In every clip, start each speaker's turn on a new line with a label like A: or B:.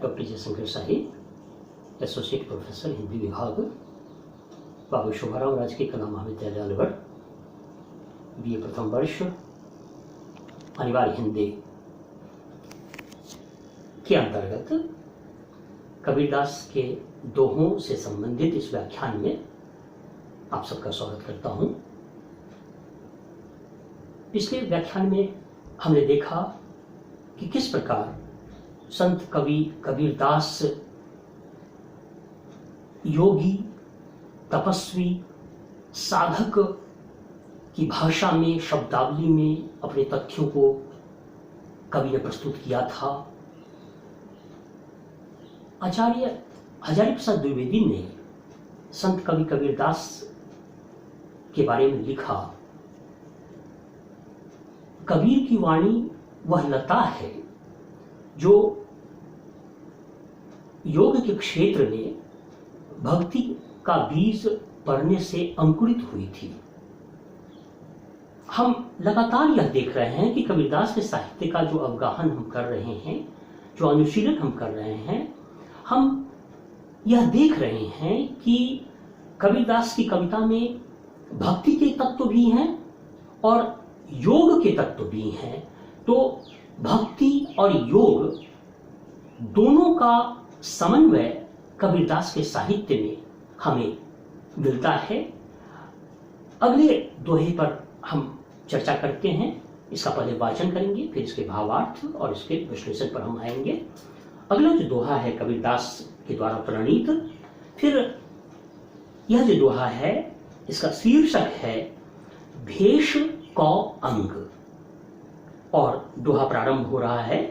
A: Doctor Jaishankar Sahib, associate professor Hindi विभाग, बाबू शोभाराव राजकीय कला महाविद्यालय अलवर, बीए प्रथम वर्ष, अनिवार्य हिंदी के अंतर्गत कबीरदास के दोहों से संबंधित इस व्याख्यान में आप सबका स्वागत करता हूं। पिछले व्याख्यान में हमने देखा कि किस प्रकार संत कवि कबीरदास योगी, तपस्वी, साधक की भाषा में, शब्दावली में अपने तथ्यों को कवि ने प्रस्तुत किया था। आचार्य हजारी प्रसाद द्विवेदी ने संत कवि कबीरदास के बारे में लिखा, कबीर की वाणी वह लता है जो योग के क्षेत्र में भक्ति का बीज पड़ने से अंकुरित हुई थी। हम लगातार यह देख रहे हैं कि कबीरदास के साहित्य का जो अवगाहन हम कर रहे हैं, जो अनुशीलन हम कर रहे हैं, हम यह देख रहे हैं कि कबीरदास की कविता में भक्ति के तत्व भी हैं और योग के तत्व भी हैं। तो भक्ति और योग दोनों का समन्वय कबीरदास के साहित्य में हमें मिलता है। अगले दोहे पर हम चर्चा करते हैं। इसका पहले वाचन करेंगे, फिर इसके भावार्थ और इसके विश्लेषण पर हम आएंगे। अगला जो दोहा है कबीरदास के द्वारा प्रणीत, फिर यह जो दोहा है इसका शीर्षक है भेष कौ अंग, और दोहा प्रारंभ हो रहा है,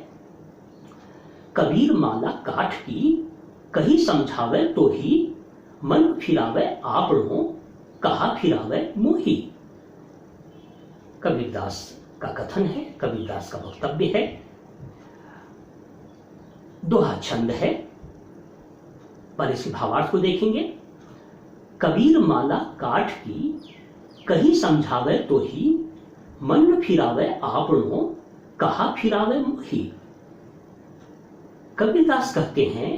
A: कबीर माला काठ की कही समझावे तो ही, मन फिरावे आपनो कहा फिरावे मोही। कबीरदास का कथन है, कबीरदास का वक्तव्य है। दोहा छंद है, पर इसके भावार्थ को देखेंगे। कबीर माला काठ की कही समझावे तो ही, मन फिरावे आपनो कहा फिरावे मोही। कबीरदास कहते हैं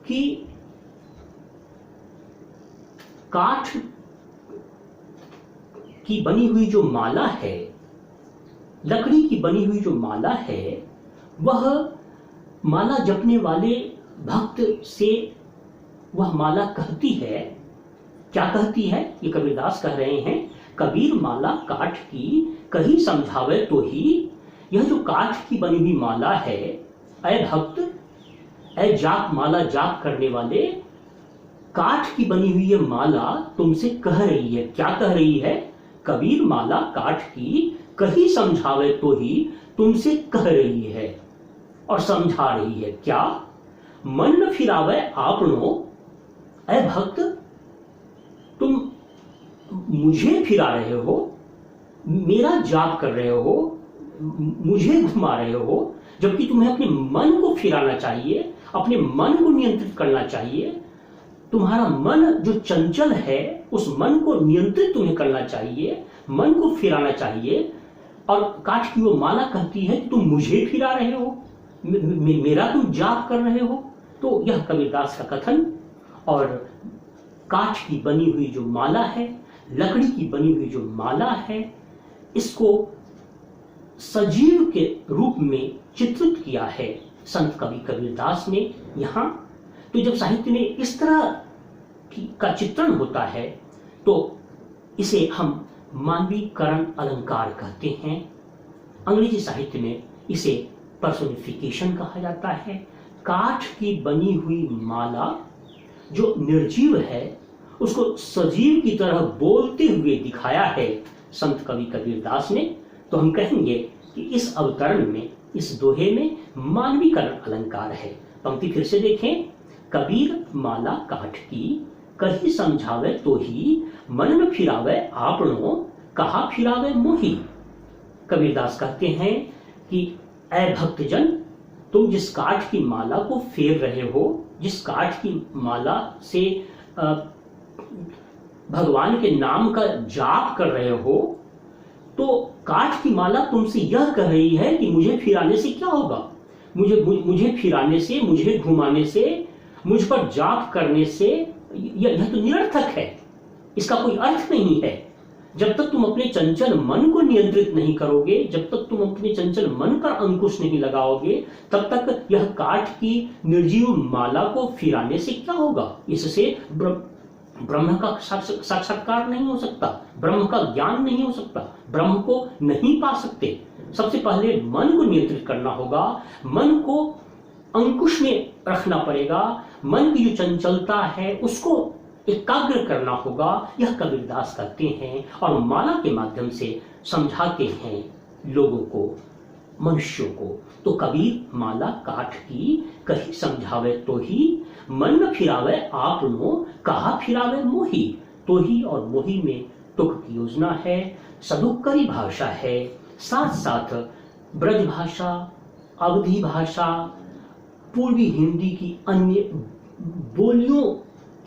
A: कि काठ की बनी हुई जो माला है, लकड़ी की बनी हुई जो माला है, वह माला जपने वाले भक्त से वह माला कहती है। क्या कहती है? ये कबीरदास कह रहे हैं, कबीर माला काठ की कही समझावे तो ही, यह जो काठ की बनी हुई माला है, ऐ भक्त, ऐ जाप माला जाप करने वाले, काठ की बनी हुई ये माला तुमसे कह रही है। क्या कह रही है? कबीर माला काठ की कही समझावे तो ही, तुमसे कह रही है और समझा रही है। क्या? मन फिरावे आपनो, ऐ भक्त, तुम मुझे फिरा रहे हो, मेरा जाप कर रहे हो, मुझे घुमा रहे हो, जबकि तुम्हें अपने मन को फिराना चाहिए, अपने मन को नियंत्रित करना चाहिए। तुम्हारा मन जो चंचल है, उस मन को नियंत्रित तुम्हें करना चाहिए, मन को फिराना चाहिए। और काठ की वो माला कहती है कि तुम मुझे फिरा रहे हो, मेरा तुम जाप कर रहे हो। तो यह कबीरदास का कथन। और काठ की बनी हुई जो माला है, लकड़ी की बनी हुई जो माला है, इसको सजीव के रूप में चित्रित किया है संत कवि कबीरदास ने यहाँ। तो जब साहित्य में इस तरह का चित्रण होता है तो इसे हम मानवीकरण अलंकार कहते हैं। अंग्रेजी साहित्य में इसे पर्सोनिफिकेशन कहा जाता है। काठ की बनी हुई माला जो निर्जीव है, उसको सजीव की तरह बोलते हुए दिखाया है संत कवि कबीरदास ने। तो हम कहेंगे कि इस अवतरण में, इस दोहे में मानवीकरण अलंकार है। पंक्ति फिर से देखें, कबीर माला काठ की कही समझावे तो ही, मन में फिरावे आपनो कहा फिरावे मोही। कबीरदास कहते हैं कि ऐ भक्तजन, तुम जिस काठ की माला को फेर रहे हो, जिस काठ की माला से भगवान के नाम का जाप कर रहे हो, तो काठ की माला तुमसे यह कह रही है कि मुझे फिराने से क्या होगा, मुझे फिराने से, मुझे घुमाने से, मुझ पर जाप करने से, यह तो निरर्थक है, इसका कोई अर्थ नहीं है। जब तक तुम अपने चंचल मन को नियंत्रित नहीं करोगे, जब तक तुम अपने चंचल मन पर अंकुश नहीं लगाओगे, तब तक यह काठ की निर्जीव माला को फिराने से क्या होगा? इससे ब्रह्म का साक्षात्कार नहीं हो सकता, ब्रह्म का ज्ञान नहीं हो सकता, ब्रह्म को नहीं पा सकते। सबसे पहले मन को नियंत्रित करना होगा, मन को अंकुश में रखना पड़ेगा, मन की जो चंचलता है उसको एकाग्र करना होगा। यह कबीरदास करते हैं और माला के माध्यम से समझाते हैं लोगों को, मनुष्यों को। तो कबीर माला काठ की कही समझावे तो ही, मन न फिरावे आपनो, कहा फिरावे मोही। तो ही और मोही में तुक की योजना है, सदुक्करी भाषा है, साथ साथ ब्रज भाषा, अवधी भाषा, पूर्वी हिंदी की अन्य बोलियों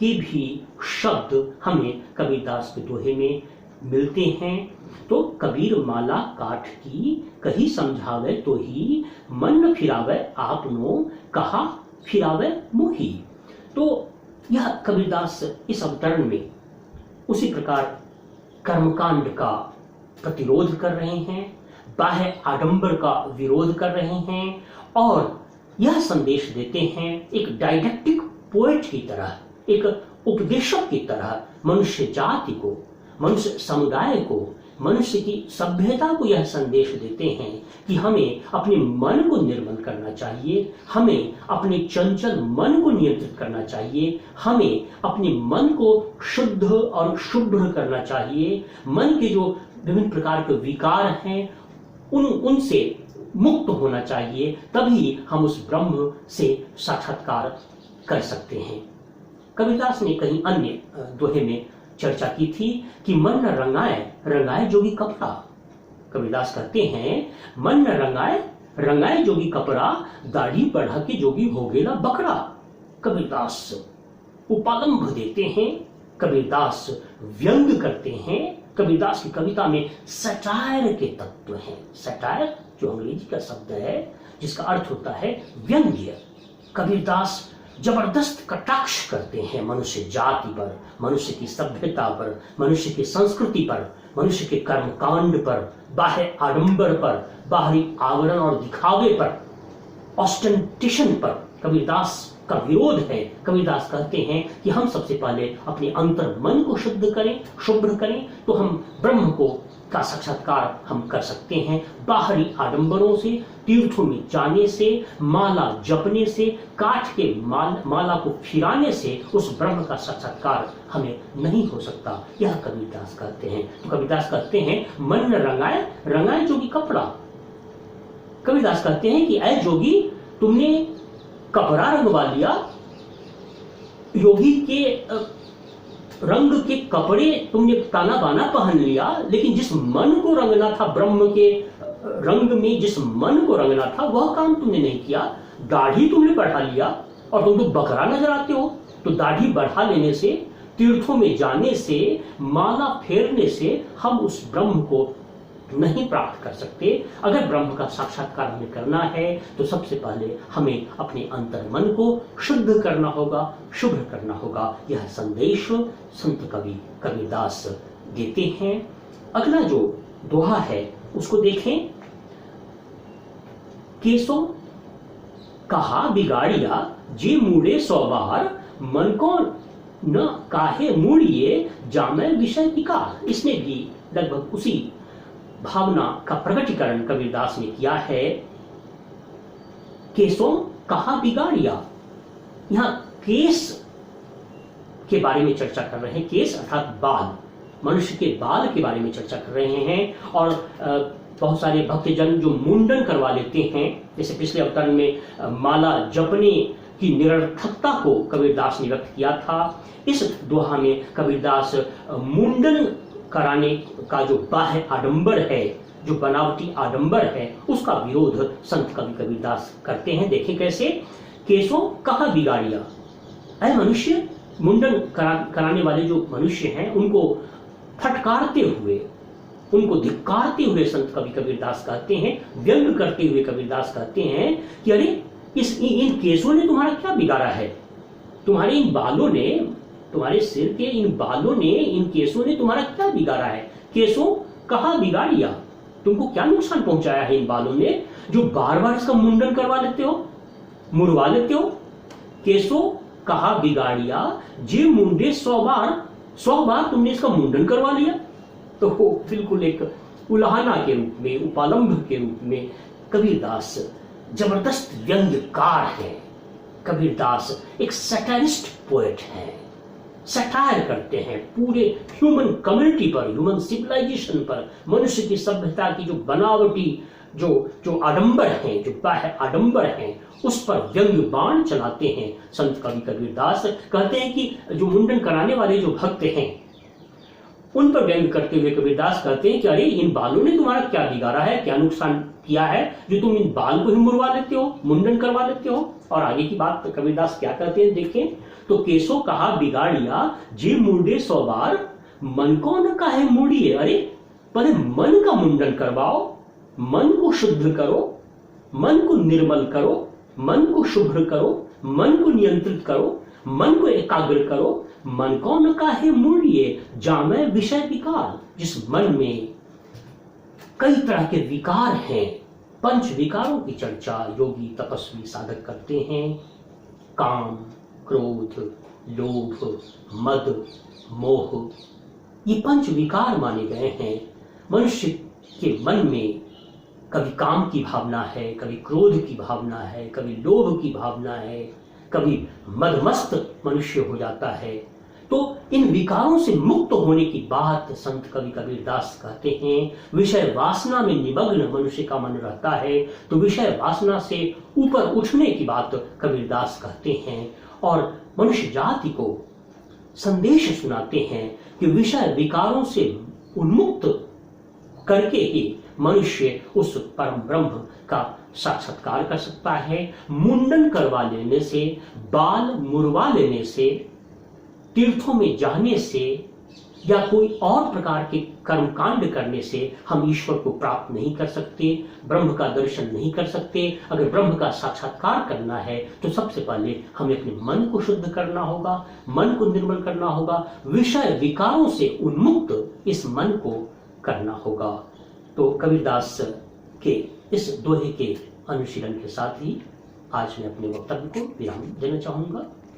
A: के भी शब्द हमें कबीरदास के दोहे में मिलते हैं। तो कबीर माला काठ की कही समझावे तो ही, मन न फिरावे आपनो, कहा फिरावे मोही। तो यह कबीरदास इस अवतरण में उसी प्रकार कर्मकांड का प्रतिरोध कर रहे हैं, बाह्य आडंबर का विरोध कर रहे हैं और यह संदेश देते हैं एक डायडेक्टिक पोएट की तरह, एक उपदेशक की तरह मनुष्य जाति को, मनुष्य समुदाय को, मनुष्य की सभ्यता को यह संदेश देते हैं कि हमें अपने मन को निर्मल करना चाहिए, हमें अपने चंचल मन को नियंत्रित करना चाहिए, हमें अपने मन को शुद्ध और शुभ्र करना चाहिए। मन के जो विभिन्न प्रकार के विकार हैं उनसे मुक्त होना चाहिए, तभी हम उस ब्रह्म से साक्षात्कार कर सकते हैं। कबीरदास ने कहीं अन्य दोहे में चर्चा की थी कि मन न रंगाए, रंगाए जोगी कपड़ा। कबीरदास कहते हैं मन न रंगाए, रंगाए जोगी कपड़ा, दाढ़ी बढ़ा के जोगी हो गेला बकरा। कबीरदास उपालंभ देते हैं, कबीरदास व्यंग करते हैं। कबीरदास की कविता में सटायर के तत्व हैं। सटायर जो अंग्रेजी का शब्द है जिसका अर्थ होता है व्यंग्य। कबीरदास जबरदस्त कटाक्ष करते हैं मनुष्य जाति पर, मनुष्य की सभ्यता पर, मनुष्य की संस्कृति पर, मनुष्य के कर्मकांड पर, बाह्य आडंबर पर, बाहरी आवरण और दिखावे पर, ऑस्टेंटेशन पर कबीरदास का विरोध है। कबीरदास कहते हैं कि हम सबसे पहले अपने अंतर मन को शुद्ध करें, शुभ्र करें, तो हम ब्रह्म को का साक्षात्कार हम कर सकते हैं। बाहरी आडंबरों से, तीर्थों में जाने से, माला जपने से, काठ के माला को फिराने से उस ब्रह्म का साक्षात्कार हमें नहीं हो सकता। यह कबीरदास कहते हैं। तो कबीरदास कहते हैं मन न रंगाए, रंगाए जोगी कपड़ा। कबीरदास कहते हैं कि ऐ जोगी, तुमने कपड़ा रंगवा लिया, योगी के रंग के कपड़े तुमने ताना बाना पहन लिया, लेकिन जिस मन को रंगना था, ब्रह्म के रंग में जिस मन को रंगना था, वह काम तुमने नहीं किया। दाढ़ी तुमने बढ़ा लिया और तुम तो बकरा नजर आते हो। तो दाढ़ी बढ़ा लेने से, तीर्थों में जाने से, माला फेरने से हम उस ब्रह्म को नहीं प्राप्त कर सकते। अगर ब्रह्म का साक्षात्कार हमें करना है तो सबसे पहले हमें अपने अंतर मन को शुद्ध करना होगा, शुभ्र करना होगा। यह संदेश संत कवि कबीरदास देते हैं। अगला जो दोहा है उसको देखें। केसो कहा बिगाड़िया, जे मूड़े 100 बार, मन को न काहे मूड़िए, जामे विषय विकार। इसमें भी लगभग उसी भावना का प्रकटीकरण कबीरदास ने किया है। केसों कहा बिगाड़िया, यहां केस के बारे में चर्चा कर रहे हैं। केस अर्थात बाल, मनुष्य के बाल के बारे में चर्चा कर रहे हैं। और बहुत सारे भक्तजन जो मुंडन करवा लेते हैं, जैसे पिछले अवतरण में माला जपने की निरर्थकता को कबीरदास ने व्यक्त किया था। इस दोहा में कबीरदास मुंडन कराने का जो बाह्य आडंबर है, जो बनावटी आडंबर है, उसका विरोध संत कवि कबीरदास करते हैं। देखें कैसे। केसों कहा बिगाड़िया, अरे मनुष्य, मुंडन कराने वाले जो मनुष्य हैं उनको फटकारते हुए, उनको धिक्कारते हुए संत कवि कबीरदास कहते हैं, व्यंग करते हुए कबीरदास कहते हैं कि अरे इन केसों ने तुम्हारा क्या बिगाड़ा है, तुम्हारे इन बालों ने, तुम्हारे सिर के इन बालों ने, इन केसों ने तुम्हारा क्या बिगाड़ा है। केसों कहाँ बिगाड़िया, तुमको क्या नुकसान पहुंचाया है इन बालों ने, जो बार बार इसका मुंडन करवा लेते हो, मुड़वा लेते हो। केसों कहाँ बिगाड़िया, जे मुंडे 100 बार तुमने इसका मुंडन करवा लिया। तो वो बिल्कुल एक उलाहना के रूप में, उपालंभ के रूप में कबीरदास जबरदस्त व्यंग्यकार है। कबीरदास एक सैटारिस्ट पोएट है, सटायर करते हैं पूरे ह्यूमन कम्युनिटी पर, ह्यूमन सिविलाइजेशन पर, मनुष्य की सभ्यता की जो बनावटी जो आडंबर हैं, जो बाह्य आडंबर हैं, उस पर व्यंग्य बाण चलाते हैं संत कवि कबीरदास। कहते हैं कि जो मुंडन कराने वाले जो भक्त हैं उन पर व्यंग करते हुए कबीरदास कहते हैं कि अरे इन बालों ने तुम्हारा क्या बिगाड़ा है, क्या नुकसान किया है जो तुम इन बाल को ही मुड़वा लेते हो, मुंडन करवा लेते हो। और आगे की बात कबीरदास क्या कहते हैं देखें, तो केसों कहा बिगाड़िया जे मुंडे 100 बार, मन को न काहे मुड़िए। अरे पहले मन का मुंडन करवाओ, मन को शुद्ध करो, मन को निर्मल करो, मन को शुभ्र करो, मन को नियंत्रित करो, मन को एकाग्र करो। मन को न काहे मुड़िए जामे विषय विकार, जिस मन में कई तरह के विकार हैं, पंच विकारों की चर्चा योगी तपस्वी साधक करते हैं। काम, क्रोध, लोभ, मद, मोह, ये पंच विकार माने गए हैं। मनुष्य के मन में कभी काम की भावना है, कभी क्रोध की भावना है, कभी लोभ की भावना है, कभी मदमस्त मनुष्य हो जाता है। तो इन विकारों से मुक्त होने की बात संत कवि कबीरदास कहते हैं। विषय वासना में निमग्न मनुष्य का मन रहता है, तो विषय वासना से ऊपर उठने की बात कबीरदास कहते हैं और मनुष्य जाति को संदेश सुनाते हैं कि विषय विकारों से उन्मुक्त करके ही मनुष्य उस परम ब्रह्म का साक्षात्कार कर सकता है। मुंडन करवा लेने से, बाल मुड़वा लेने से, तीर्थों में जाने से या कोई और प्रकार के कर्मकांड करने से हम ईश्वर को प्राप्त नहीं कर सकते, ब्रह्म का दर्शन नहीं कर सकते। अगर ब्रह्म का साक्षात्कार करना है तो सबसे पहले हमें अपने मन को शुद्ध करना होगा, मन को निर्मल करना होगा, विषय विकारों से उन्मुक्त इस मन को करना होगा। तो कबीरदास के इस दोहे के अनुशीलन के साथ ही आज मैं अपने वक्तव्य को विराम देना चाहूंगा।